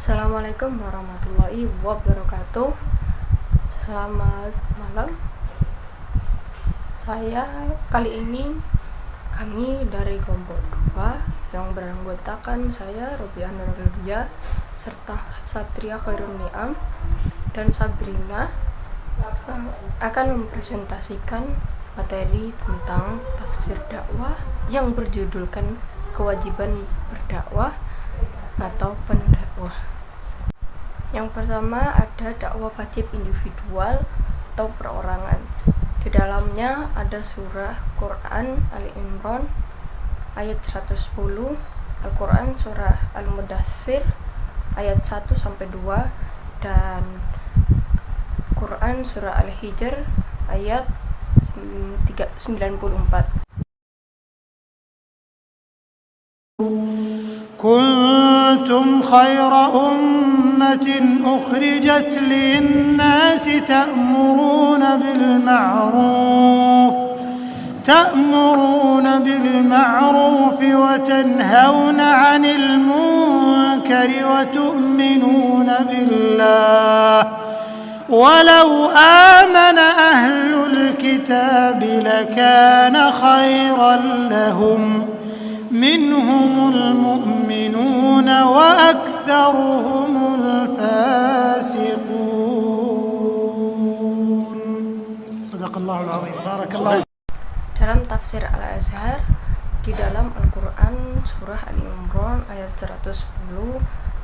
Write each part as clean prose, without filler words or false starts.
Assalamualaikum warahmatullahi wabarakatuh. Selamat malam. Kami dari kelompok 2 yang beranggotakan saya Robiah Nuruldia serta Satria Khairun Ni'am dan Sabrina akan mempresentasikan materi tentang tafsir dakwah yang berjudulkan kewajiban berdakwah atau pendakwah. Yang pertama ada dakwah wajib individual atau perorangan. Di dalamnya ada surah Quran Ali Imran ayat 110, Al-Quran surah Al-Mudaththir ayat 1-2, dan Quran surah Al-Hijr ayat 94. كنتم خير أمة أخرجت للناس تأمرون بالمعروف وتنهون عن المنكر وتؤمنون بالله ولو آمن أهل الكتاب لكان خيرا لهم منهم المؤمنون وأكثرهم الفاسقون. صدق الله العظيم. بارك الله. Dalam tafsir Al-Azhar di dalam Al-Quran surah Ali Imran ayat 110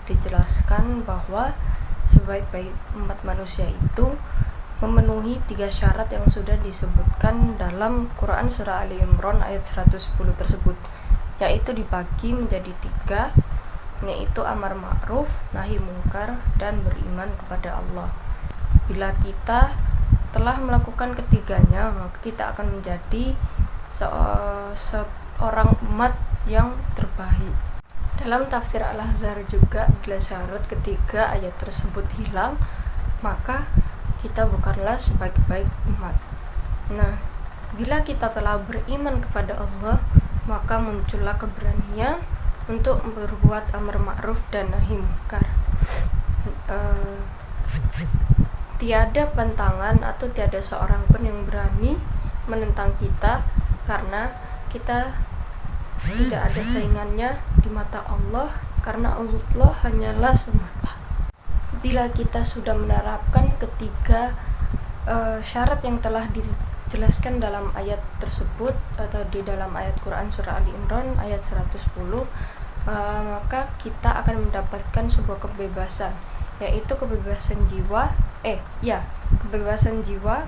dijelaskan bahwa sebaik-baik umat manusia itu memenuhi 3 syarat yang sudah disebutkan dalam Quran surah Ali Imran ayat 110 tersebut, yaitu dibagi menjadi 3, yaitu amar ma'ruf, nahi mungkar, dan beriman kepada Allah. Bila kita telah melakukan ketiganya, maka kita akan menjadi seorang umat yang terbaik. Dalam tafsir Al-Azhar juga, bila syarat ketiga ayat tersebut hilang, maka kita bukanlah sebaik-baik umat. Nah, bila kita telah beriman kepada Allah, maka muncullah keberanian untuk berbuat amar ma'ruf dan nahi mungkar. Tiada pantangan atau tiada seorang pun yang berani menentang kita, karena kita tidak ada saingannya di mata Allah, karena Allah hanyalah semata. Bila kita sudah menerapkan ketiga syarat yang telah dijelaskan dalam ayat tersebut atau di dalam ayat Quran surah Ali Imran ayat 110, maka kita akan mendapatkan sebuah kebebasan, yaitu kebebasan jiwa,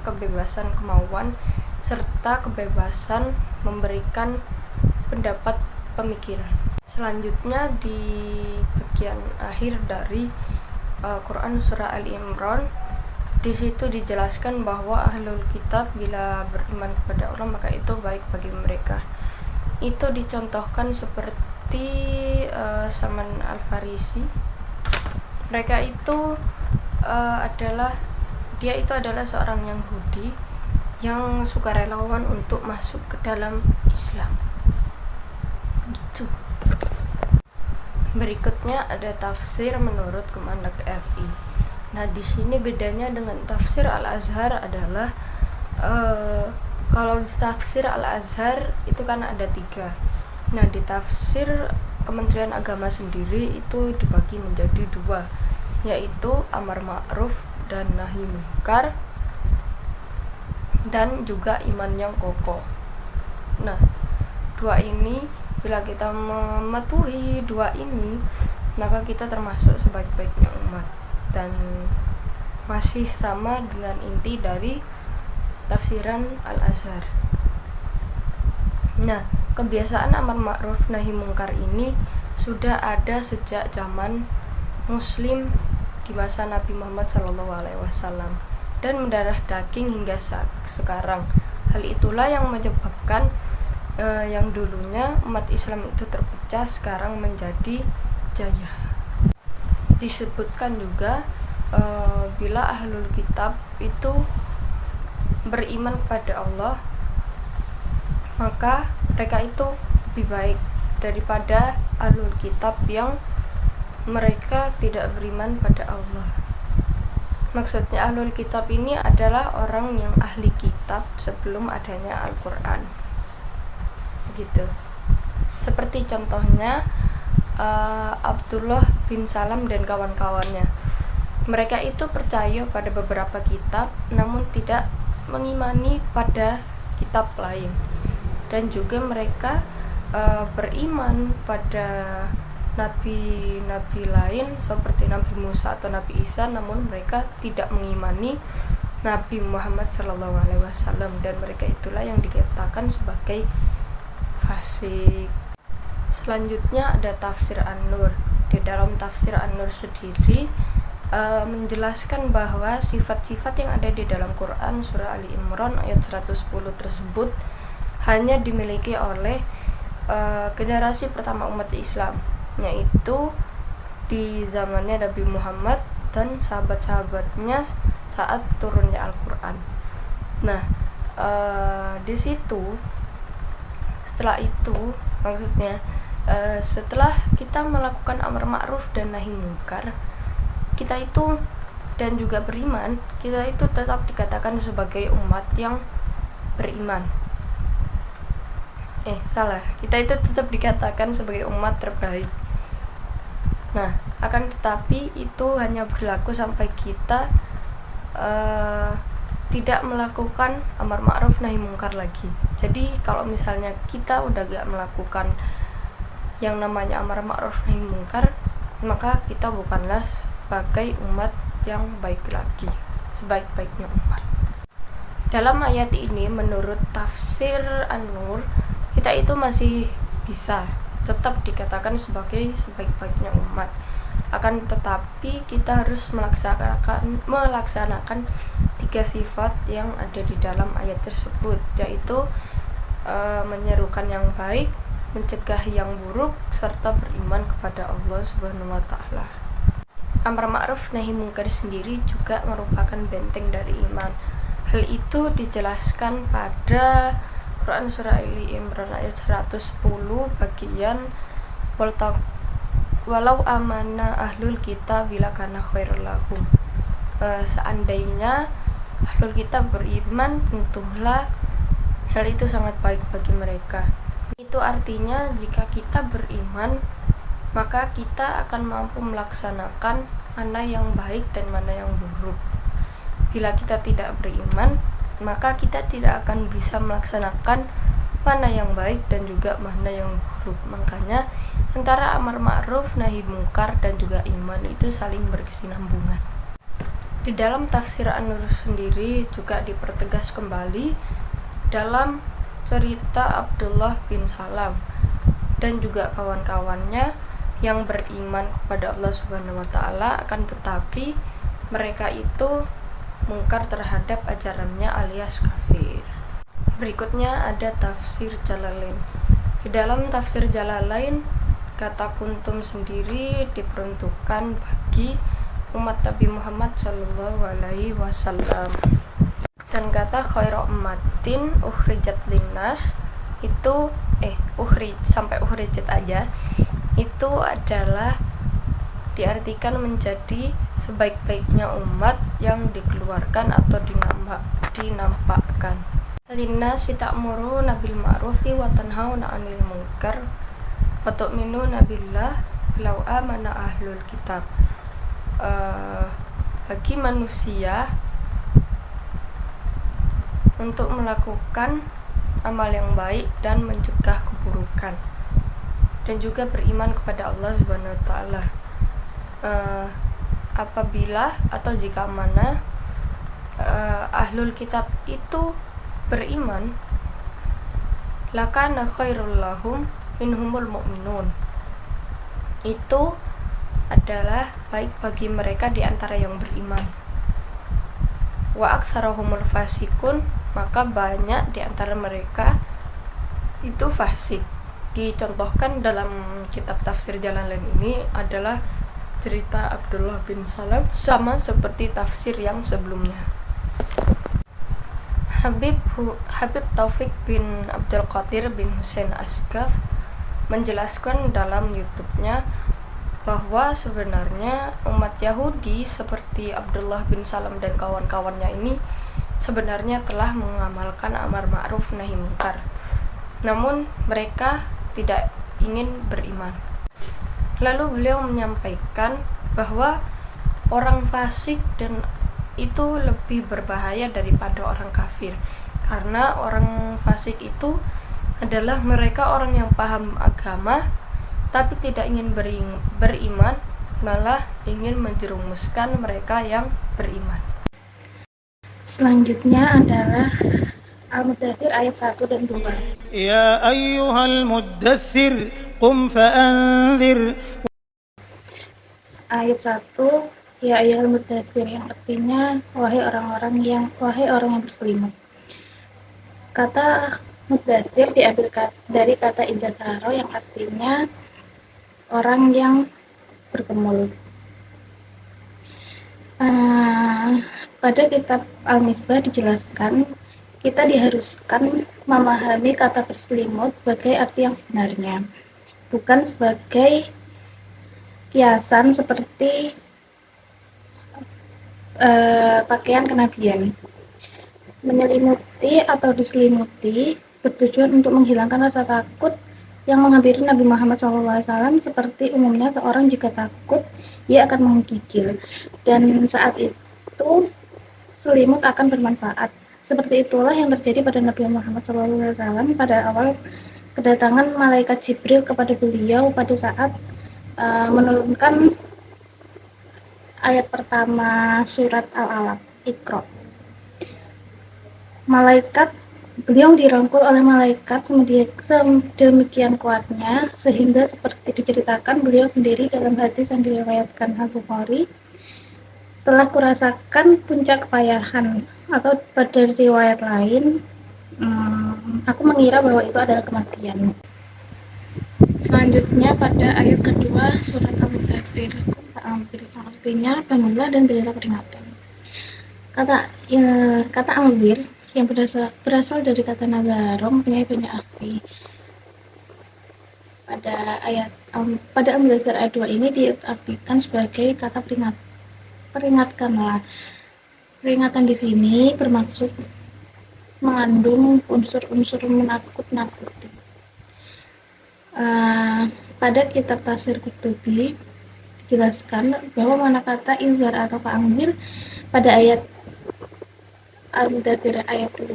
kebebasan kemauan, serta kebebasan memberikan pendapat pemikiran. Selanjutnya di bagian akhir dari Quran surah Ali Imran, di situ dijelaskan bahwa ahlul kitab bila beriman kepada Allah maka itu baik bagi mereka. Itu dicontohkan seperti Salman Al-Farisi. Mereka itu adalah seorang Yahudi yang sukarelawan untuk masuk ke dalam Islam. Gitu. Berikutnya ada tafsir menurut Kemenag RI. Nah, di sini bedanya dengan tafsir Al-Azhar adalah kalau di tafsir Al-Azhar itu kan ada 3. Nah, di tafsir Kementerian Agama sendiri itu dibagi menjadi 2, yaitu amar ma'ruf dan nahi mungkar, dan juga iman yang kokoh. Nah, 2 ini, bila kita mematuhi 2 ini, maka kita termasuk sebaik-baiknya umat, dan masih sama dengan inti dari tafsiran Al-Azhar. Nah, kebiasaan amar ma'ruf nahi mungkar ini sudah ada sejak zaman Muslim di masa Nabi Muhammad SAW dan mendarah daging hingga sekarang. Hal itulah yang menyebabkan yang dulunya umat Islam itu terpecah sekarang menjadi jaya. Disebutkan juga bila ahlul kitab itu beriman kepada Allah, maka mereka itu lebih baik daripada ahlul kitab yang mereka tidak beriman pada Allah. Maksudnya ahlul kitab ini adalah orang yang ahli kitab sebelum adanya Al-Quran gitu. Seperti contohnya Abdullah bin Salam dan kawan-kawannya. Mereka itu percaya pada beberapa kitab namun tidak mengimani pada kitab lain. Dan juga mereka beriman pada nabi-nabi lain seperti Nabi Musa atau Nabi Isa, namun mereka tidak mengimani Nabi Muhammad SAW, dan mereka itulah yang dikatakan sebagai fasik. Selanjutnya ada tafsir An-Nur. Di dalam tafsir An-Nur sendiri menjelaskan bahwa sifat-sifat yang ada di dalam Quran surah Ali Imran ayat 110 tersebut hanya dimiliki oleh generasi pertama umat Islam, yaitu di zamannya Nabi Muhammad dan sahabat-sahabatnya saat turunnya Al-Quran. Nah, di situ setelah itu maksudnya setelah kita melakukan amar ma'ruf dan nahi munkar, kita itu dan juga beriman, kita itu tetap dikatakan sebagai umat yang beriman. Kita itu tetap dikatakan sebagai umat terbaik. Nah, akan tetapi itu hanya berlaku sampai kita tidak melakukan amar ma'ruf nahi munkar lagi. Jadi kalau misalnya kita udah gak melakukan yang namanya amar ma'ruf nahi munkar, maka kita bukanlah sebagai umat yang baik lagi, sebaik-baiknya umat. Dalam ayat ini menurut tafsir An-Nur, kita itu masih bisa tetap dikatakan sebagai sebaik-baiknya umat. Akan tetapi kita harus melaksanakan 3 sifat yang ada di dalam ayat tersebut, yaitu menyerukan yang baik, mencegah yang buruk, serta beriman kepada Allah Subhanahu wa taala. Amar ma'ruf nahi munkar sendiri juga merupakan benteng dari iman. Hal itu dijelaskan pada Quran surah Ali Imran ayat 110 bagian walau amana ahlul kitab bila kana khairul lahum. Seandainya ahlul kitab beriman, tentulah hal itu sangat baik bagi mereka. Itu artinya jika kita beriman, maka kita akan mampu melaksanakan mana yang baik dan mana yang buruk. Bila kita tidak beriman, maka kita tidak akan bisa melaksanakan mana yang baik dan juga mana yang buruk. Makanya antara amar ma'ruf nahi munkar dan juga iman itu saling berkesinambungan. Di dalam tafsir An-Nur sendiri juga dipertegas kembali dalam cerita Abdullah bin Salam dan juga kawan-kawannya yang beriman kepada Allah Subhanahu wa taala, akan tetapi mereka itu mungkar terhadap ajarannya alias kafir. Berikutnya ada tafsir Jalalain. Di dalam tafsir Jalalain, kata kuntum sendiri diperuntukkan bagi umat Nabi Muhammad sallallahu alaihi wasallam. Dan kata khairu ummatin ukhrijat linnas itu sampai ukhrijat aja itu adalah diartikan menjadi sebaik-baiknya umat yang dikeluarkan atau dinampakkan. Linnas ta'muruna bil ma'rufi wa tanhauna 'anil munkar wa tu'minuna billah law amana ahlul kitab. Bagi manusia untuk melakukan amal yang baik dan mencegah keburukan, dan juga beriman kepada Allah Subhanahu wa taala. Apabila atau jika mana ahlul kitab itu beriman, lakana khairul lahum minhumul mu'minun. Itu adalah baik bagi mereka di antara yang beriman. Wa aktsarahumul fasikun, maka banyak di antara mereka itu fasik. Dicontohkan dalam kitab tafsir Jalalain ini adalah cerita Abdullah bin Salam, sama seperti tafsir yang sebelumnya. Habib Taufik bin Abdul Qadir bin Husain Asghaf menjelaskan dalam YouTube-nya bahwa sebenarnya umat Yahudi seperti Abdullah bin Salam dan kawan-kawannya ini sebenarnya telah mengamalkan amar ma'ruf nahi munkar, namun mereka tidak ingin beriman. Lalu beliau menyampaikan bahwa orang fasik dan itu lebih berbahaya daripada orang kafir, karena orang fasik itu adalah mereka orang yang paham agama tapi tidak ingin beriman, malah ingin menjerumuskan mereka yang beriman. Selanjutnya adalah Al-Muddathir ayat 1 dan 2. يا أيها المدثر قم فأنذر. Ayat 1, ya ayyuhal muddathir, yang artinya wahai orang yang berselimut. Kata muddathir diambil dari kata idzatharo yang artinya orang yang bergumul. Pada kitab Al-Misbah dijelaskan kita diharuskan memahami kata berselimut sebagai arti yang sebenarnya, bukan sebagai kiasan seperti pakaian kenabian. Menyelimuti atau diselimuti bertujuan untuk menghilangkan rasa takut yang menghampiri Nabi Muhammad SAW, seperti umumnya seorang jika takut ia akan menggigil, dan saat itu selimut akan bermanfaat. Seperti itulah yang terjadi pada Nabi Muhammad SAW pada awal kedatangan malaikat Jibril kepada beliau pada saat menurunkan ayat pertama surat Al-Alaq, Iqra. Beliau dirangkul oleh malaikat sedemikian kuatnya sehingga seperti diceritakan beliau sendiri dalam hadis yang diriwayatkan Al-Bukhari, telah kurasakan puncak kepayahan, atau pada riwayat lain aku mengira bahwa itu adalah kematian. Selanjutnya pada ayat kedua surat Al-Muddathir, artinya bangunlah dan berilah peringatan. Kata anzir yang berasal dari kata nazaro mempunyai banyak arti. Pada Al-Muddathir ayat 2 ini diartikan sebagai kata peringatkanlah. Peringatan di sini bermaksud mengandung unsur-unsur menakut-nakuti. Pada kitab Tafsir Qurtubi dijelaskan bahwa mana kata izhar atau anzir pada ayat Al-Muddathir ayat 2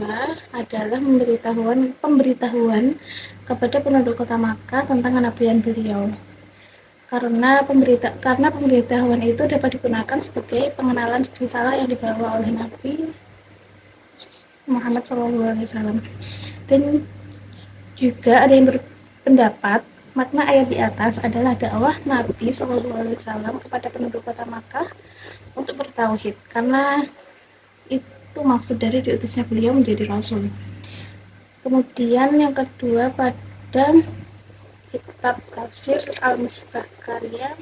adalah pemberitahuan kepada penduduk kota Makkah tentang kenabian beliau. Karena pemberitahuan itu dapat digunakan sebagai pengenalan risalah yang dibawa oleh Nabi Muhammad SAW. Dan juga ada yang berpendapat makna ayat di atas adalah dakwah Nabi SAW kepada penduduk kota Makkah untuk bertauhid, karena itu maksud dari diutusnya beliau menjadi rasul. Kemudian yang kedua, pada kitab tafsir Al-Misbah karya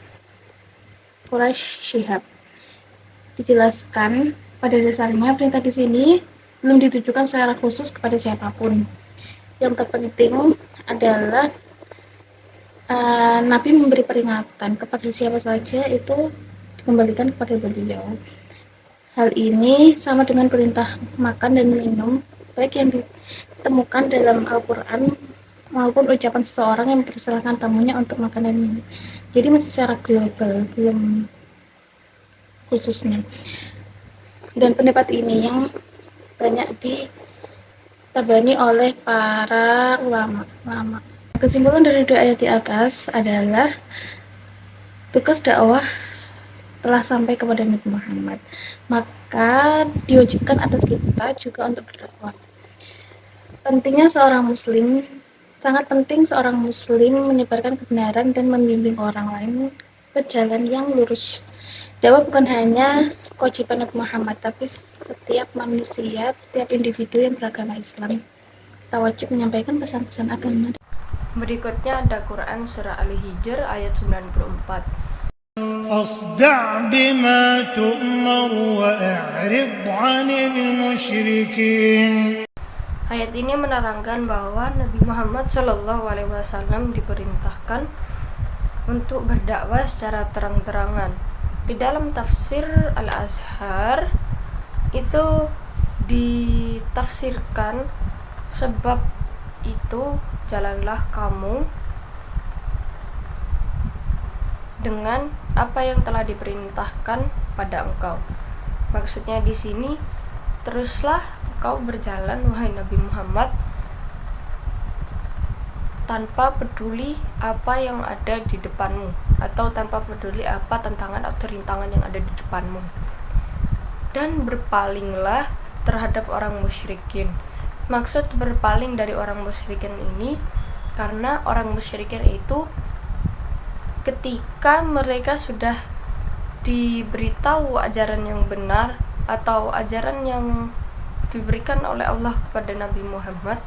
Quraish Shihab dijelaskan pada dasarnya perintah di sini belum ditujukan secara khusus kepada siapapun. Yang terpenting adalah Nabi memberi peringatan kepada siapa saja itu dikembalikan kepada beliau. Hal ini sama dengan perintah makan dan minum, baik yang ditemukan dalam Al-Quran maupun ucapan seseorang yang mempersilahkan tamunya untuk makan dan minum. Jadi masih secara global, belum khususnya. Dan pendapat ini yang banyak ditabani oleh para ulama. Kesimpulan dari dua ayat di atas adalah tugas dakwah telah sampai kepada Nabi Muhammad, maka diwajibkan atas kita juga untuk berdakwah. Sangat penting seorang muslim menyebarkan kebenaran dan membimbing orang lain ke jalan yang lurus. Dakwah bukan hanya kewajiban Nabi Muhammad, tapi setiap manusia, setiap individu yang beragama Islam, kita wajib menyampaikan pesan-pesan agama. Berikutnya ada Quran surah Al-Hijr ayat 94. فاصدع بما تؤمر وأعرض عن المشركين. Ayat ini menerangkan bahwa Nabi Muhammad SAW diperintahkan untuk berdakwah secara terang-terangan. Di dalam tafsir Al-Azhar itu ditafsirkan, sebab itu jalanlah kamu dengan apa yang telah diperintahkan pada engkau. Maksudnya di sini, teruslah engkau berjalan wahai Nabi Muhammad tanpa peduli apa yang ada di depanmu, atau tanpa peduli apa tantangan atau rintangan yang ada di depanmu, dan berpalinglah terhadap orang musyrikin. Maksud berpaling dari orang musyrikin ini karena orang musyrikin itu ketika mereka sudah diberitahu ajaran yang benar atau ajaran yang diberikan oleh Allah kepada Nabi Muhammad,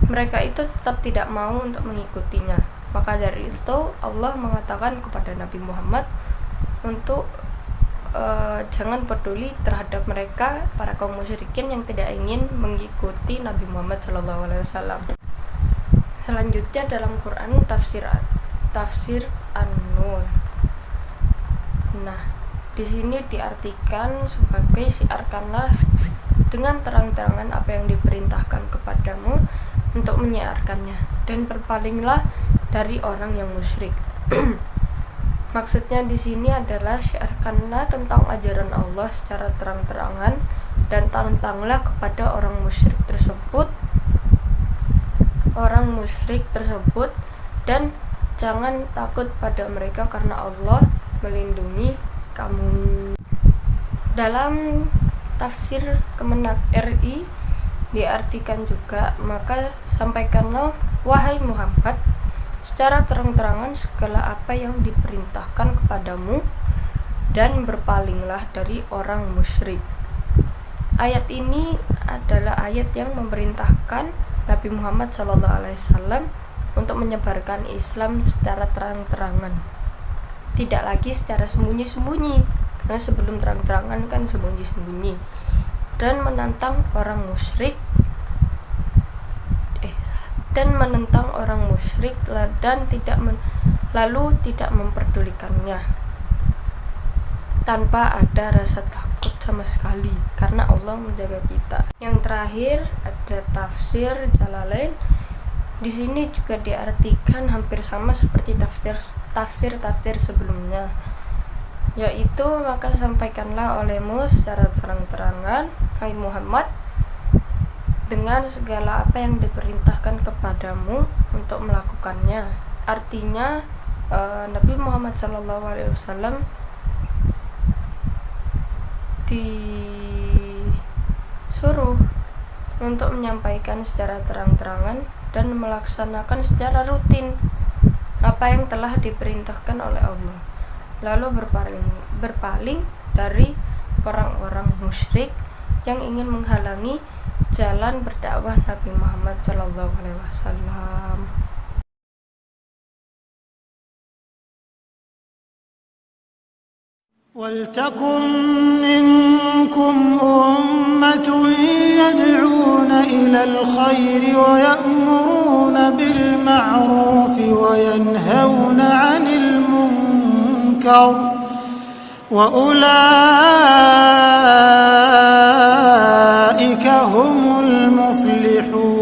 mereka itu tetap tidak mau untuk mengikutinya. Maka dari itu Allah mengatakan kepada Nabi Muhammad untuk jangan peduli terhadap mereka, para kaum musyrikin yang tidak ingin mengikuti Nabi Muhammad SAW. Selanjutnya dalam Quran tafsir An-Nur. Nah, di sini diartikan sebagai siarkanlah dengan terang-terangan apa yang diperintahkan kepadamu untuk menyiarkannya, dan berpalinglah dari orang yang musyrik. Maksudnya di sini adalah syiarkanlah tentang ajaran Allah secara terang-terangan dan tantanglah kepada orang musyrik tersebut dan jangan takut pada mereka karena Allah melindungi kamu. Dalam tafsir Kemenak RI diartikan juga, maka sampaikanlah wahai Muhammad secara terang-terangan segala apa yang diperintahkan kepadamu dan berpalinglah dari orang musyrik. Ayat ini adalah ayat yang memerintahkan Nabi Muhammad SAW untuk menyebarkan Islam secara terang-terangan, tidak lagi secara sembunyi-sembunyi, karena sebelum terang-terangan kan sembunyi-sembunyi, dan menentang orang musyrik dan tidak memperdulikannya tanpa ada rasa takut sama sekali, karena Allah menjaga kita. Yang terakhir ada tafsir Jalalain. Di sini juga diartikan hampir sama seperti tafsir sebelumnya, yaitu maka sampaikanlah olehmu secara terang-terangan hai Muhammad dengan segala apa yang diperintahkan kepadamu untuk melakukannya. Artinya Nabi Muhammad SAW disuruh untuk menyampaikan secara terang-terangan dan melaksanakan secara rutin apa yang telah diperintahkan oleh Allah, lalu berpaling dari orang-orang musyrik yang ingin menghalangi jalan berdakwah Nabi Muhammad SAW. ولتكن منكم أمة يدعون إلى الخير ويأمرون بالمعروف وينهون عن المنكر وأولئك هم المفلحون.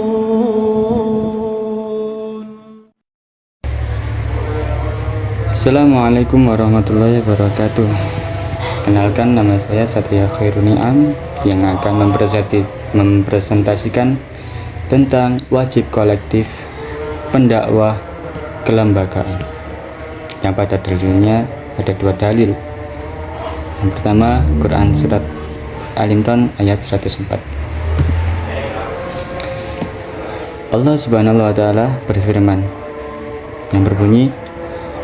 Assalamualaikum warahmatullahi wabarakatuh. Kenalkan, nama saya Satria Khairuniam yang akan mempresentasikan tentang wajib kolektif pendakwah kelembagaan, yang pada dalilnya ada dua dalil. Yang pertama, Quran surat Al-Imran ayat 104. Allah Subhanahu wa taala berfirman yang berbunyi,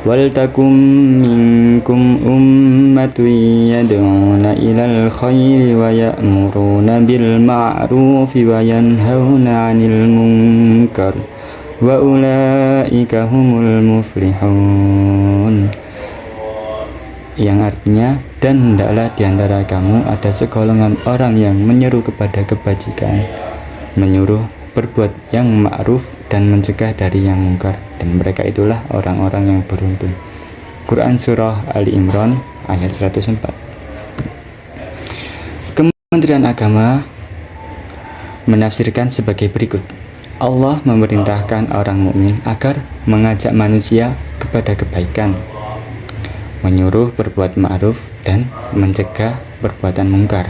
wal takum minkum ummatun yad'una ilal khairi wa ya'muruna bil ma'rufi wa yanhauna 'anil munkar wa ulaika humul muflihun. Yang artinya, dan hendaklah di antara kamu ada segolongan orang yang menyeru kepada kebajikan, menyuruh berbuat yang ma'ruf dan mencegah dari yang mungkar, dan mereka itulah orang-orang yang beruntung. Quran Surah Ali Imran ayat 104. Kementerian Agama menafsirkan sebagai berikut. Allah memerintahkan orang mukmin agar mengajak manusia kepada kebaikan, menyuruh berbuat ma'ruf dan mencegah perbuatan mungkar.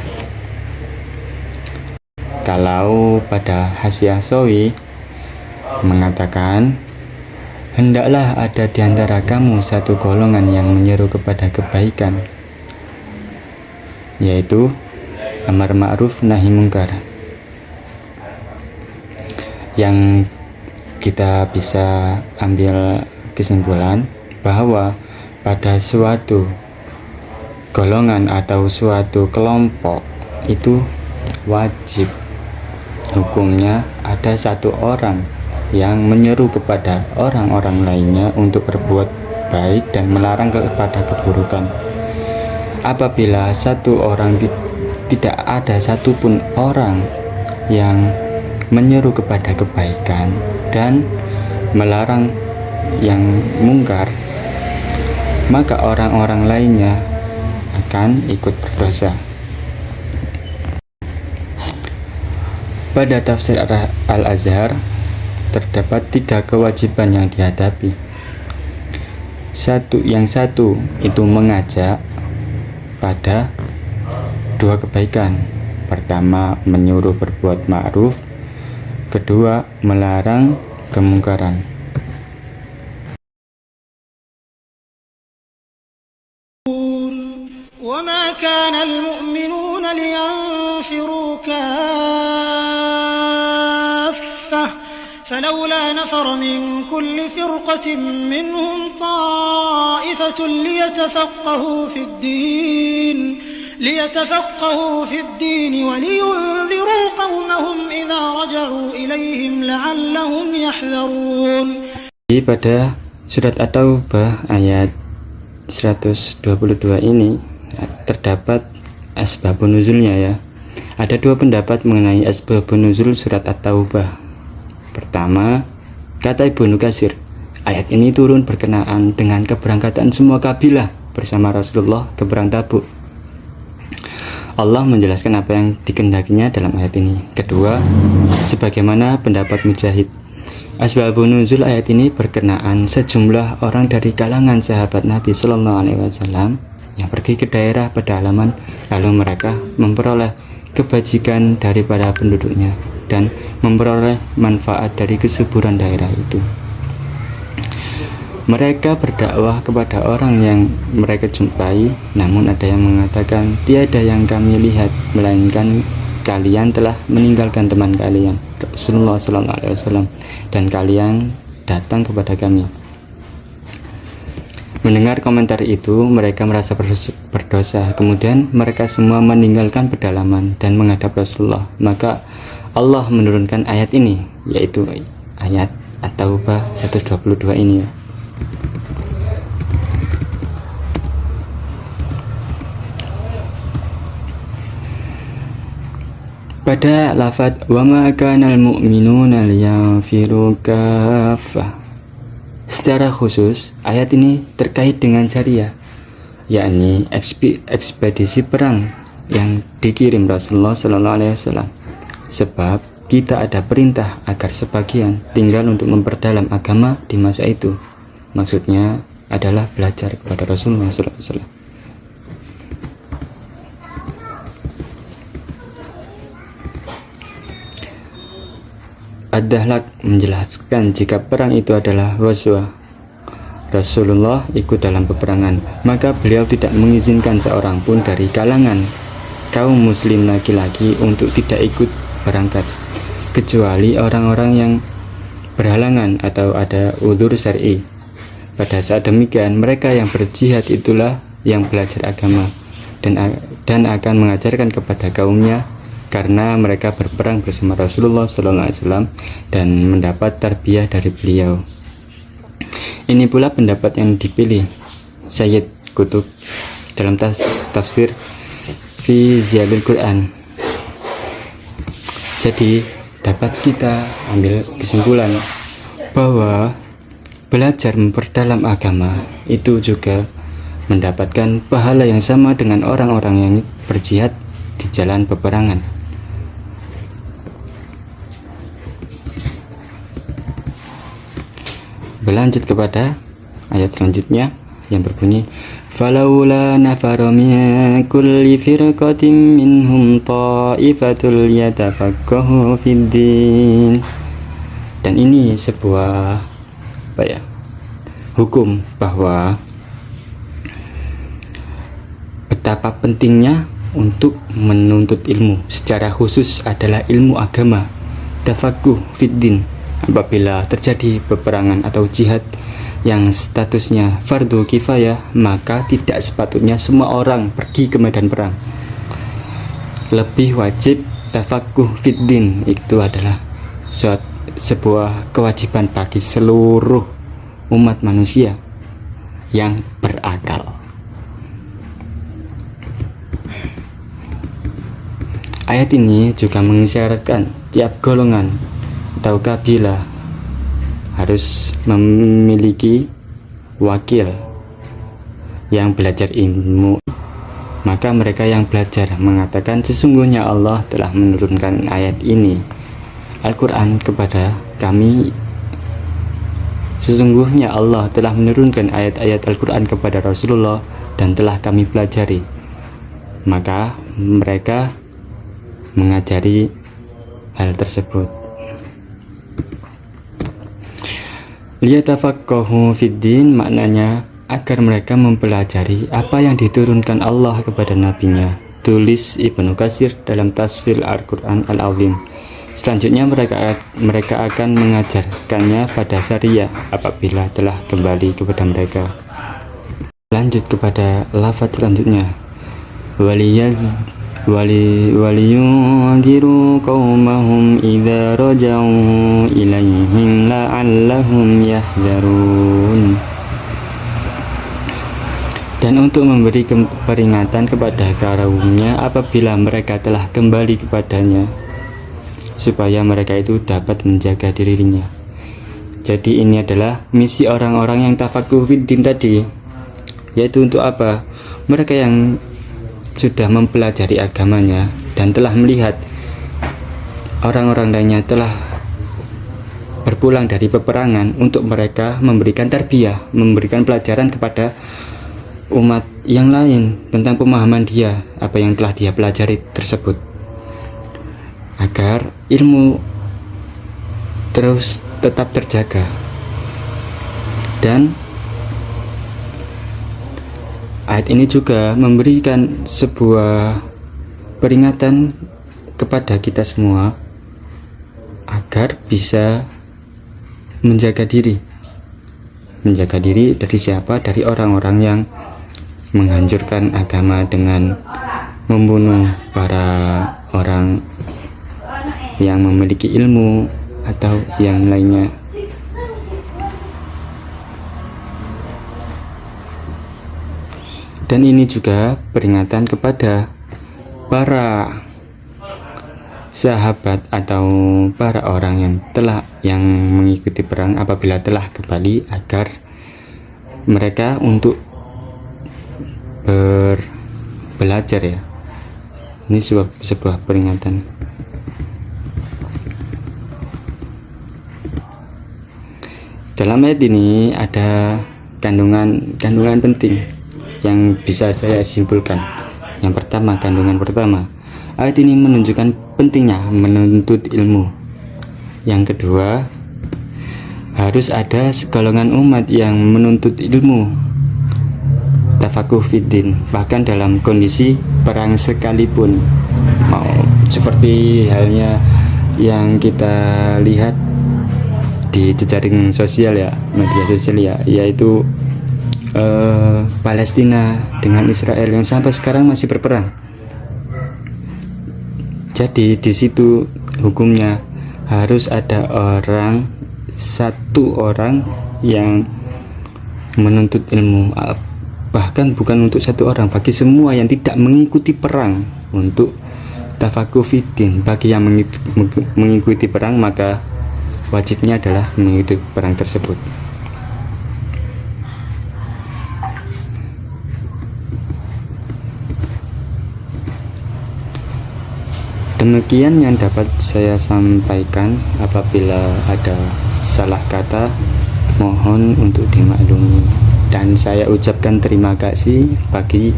Kalau pada Hasyiah Shawi mengatakan, hendaklah ada di antara kamu satu golongan yang menyeru kepada kebaikan, yaitu amar ma'ruf nahi mungkar. Yang kita bisa ambil kesimpulan bahwa pada suatu golongan atau suatu kelompok itu wajib hukumnya ada satu orang yang menyeru kepada orang-orang lainnya untuk berbuat baik dan melarang kepada keburukan. Apabila satu orang tidak ada satupun orang yang menyeru kepada kebaikan dan melarang yang mungkar, maka orang-orang lainnya akan ikut berdosa. Pada tafsir Al-Azhar terdapat 3 kewajiban yang dihadapi. Yang satu itu mengajak pada 2 kebaikan. Pertama, menyuruh berbuat ma'ruf. Kedua, melarang kemungkaran. وما كان المؤمنون لينفروا كافة فلولا نفر من كل فرقة منهم طائفة ليتفقهوا في الدين ولينذروا قومهم إذا رجعوا إليهم لعلهم يحذرون. Pada surat At-Taubah ayat 122 ini terdapat asbabun nuzulnya ya. Ada 2 pendapat mengenai asbabun nuzul surat At-Taubah. Pertama, kata Ibnu Katsir, ayat ini turun berkenaan dengan keberangkatan semua kabilah bersama Rasulullah ke perang Tabuk. Allah menjelaskan apa yang dikehendakinya dalam ayat ini. Kedua, sebagaimana pendapat Mujahid, asbabun nuzul ayat ini berkenaan sejumlah orang dari kalangan sahabat Nabi Sallallahu Alaihi Wasallam yang pergi ke daerah pedalaman, lalu mereka memperoleh kebajikan dari para penduduknya dan memperoleh manfaat dari kesuburan daerah itu. Mereka berdakwah kepada orang yang mereka jumpai, namun ada yang mengatakan, tiada yang kami lihat melainkan kalian telah meninggalkan teman kalian Rasulullah SAW dan kalian datang kepada kami. Mendengar komentar itu, mereka merasa berdosa. Kemudian mereka semua meninggalkan pedalaman dan menghadap Rasulullah. Maka Allah menurunkan ayat ini, yaitu ayat At-Taubah 122 ini. Pada lafaz wa ma kanal mu'minuna liyanfiru kaffah, secara khusus ayat ini terkait dengan syariah, yakni ekspedisi perang yang dikirim Rasulullah SAW. Sebab kita ada perintah agar sebagian tinggal untuk memperdalam agama di masa itu. Maksudnya adalah belajar kepada Rasulullah SAW. Ad-Dahlak menjelaskan jika perang itu adalah ghazwah, Rasulullah ikut dalam peperangan, maka beliau tidak mengizinkan seorang pun dari kalangan kaum muslim laki-laki untuk tidak ikut berangkat, kecuali orang-orang yang berhalangan atau ada udzur syar'i. Pada saat demikian, mereka yang berjihad itulah yang belajar agama dan akan mengajarkan kepada kaumnya, karena mereka berperang bersama Rasulullah SAW dan mendapat tarbiyah dari beliau. Ini pula pendapat yang dipilih Sayyid Qutb dalam tafsir Fi Ziyadil Quran. Jadi dapat kita ambil kesimpulan bahwa belajar memperdalam agama itu juga mendapatkan pahala yang sama dengan orang-orang yang berjihad di jalan peperangan. Berlanjut kepada ayat selanjutnya yang berbunyi falaula nafara min kulli firqatin minhum ta'ifatul yatafaqahu fid din. Dan ini sebuah hukum bahwa betapa pentingnya untuk menuntut ilmu secara khusus adalah ilmu agama, tafaqquh fid din. Apabila terjadi peperangan atau jihad yang statusnya fardu kifayah, maka tidak sepatutnya semua orang pergi ke medan perang. Lebih wajib tafaqquh fid din, itu adalah sebuah kewajiban bagi seluruh umat manusia yang berakal. Ayat ini juga mengisyaratkan tiap golongan atau kabilah harus memiliki wakil yang belajar ilmu. Maka mereka yang belajar mengatakan sesungguhnya Allah telah menurunkan ayat ini, Al-Quran, kepada kami. Sesungguhnya Allah telah menurunkan ayat-ayat Al-Quran kepada Rasulullah dan telah kami pelajari. Maka mereka mengajari hal tersebut. Liyatafaqahu fid din maknanya agar mereka mempelajari apa yang diturunkan Allah kepada nabinya. Tulis Ibnu Katsir dalam tafsir Al-Quran Al-Azim. Selanjutnya mereka akan mengajarkannya pada syariah apabila telah kembali kepada mereka. Lanjut kepada lafaz selanjutnya. Waliyunziru qaumahum idza raja'u ilaihim la'allahum yahzarun. Dan untuk memberi peringatan kepada kaumnya apabila mereka telah kembali kepadanya, supaya mereka itu dapat menjaga dirinya. Jadi ini adalah misi orang-orang yang tafaqquh fid din tadi, yaitu untuk apa? Mereka yang sudah mempelajari agamanya dan telah melihat orang-orang lainnya telah berpulang dari peperangan, untuk mereka memberikan tarbiyah, memberikan pelajaran kepada umat yang lain tentang pemahaman dia, apa yang telah dia pelajari tersebut, agar ilmu terus tetap terjaga. Dan ayat ini juga memberikan sebuah peringatan kepada kita semua agar bisa menjaga diri. Menjaga diri dari siapa? Dari orang-orang yang menghancurkan agama dengan membunuh para orang yang memiliki ilmu atau yang lainnya. Dan ini juga peringatan kepada para sahabat atau para orang yang mengikuti perang apabila telah kembali, agar mereka untuk belajar ya. Ini sebuah peringatan. Dalam ayat ini ada kandungan penting yang bisa saya simpulkan. Yang pertama, kandungan pertama, ayat ini menunjukkan pentingnya menuntut ilmu. Yang kedua, harus ada segolongan umat yang menuntut ilmu, tafaqquh fid din, bahkan dalam kondisi perang sekalipun. Mau seperti halnya yang kita lihat di jejaring sosial ya, media sosial ya, yaitu Palestina dengan Israel yang sampai sekarang masih berperang. Jadi di situ hukumnya harus ada satu orang yang menuntut ilmu, bahkan bukan untuk satu orang, bagi semua yang tidak mengikuti perang, untuk tafaqquh fid din. Bagi yang mengikuti perang, maka wajibnya adalah mengikuti perang tersebut. Demikian yang dapat saya sampaikan. Apabila ada salah kata, mohon untuk dimaklumi. Dan saya ucapkan terima kasih bagi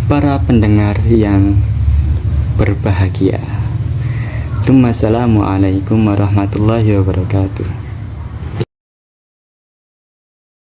para pendengar yang berbahagia. Assalamualaikum warahmatullahi wabarakatuh.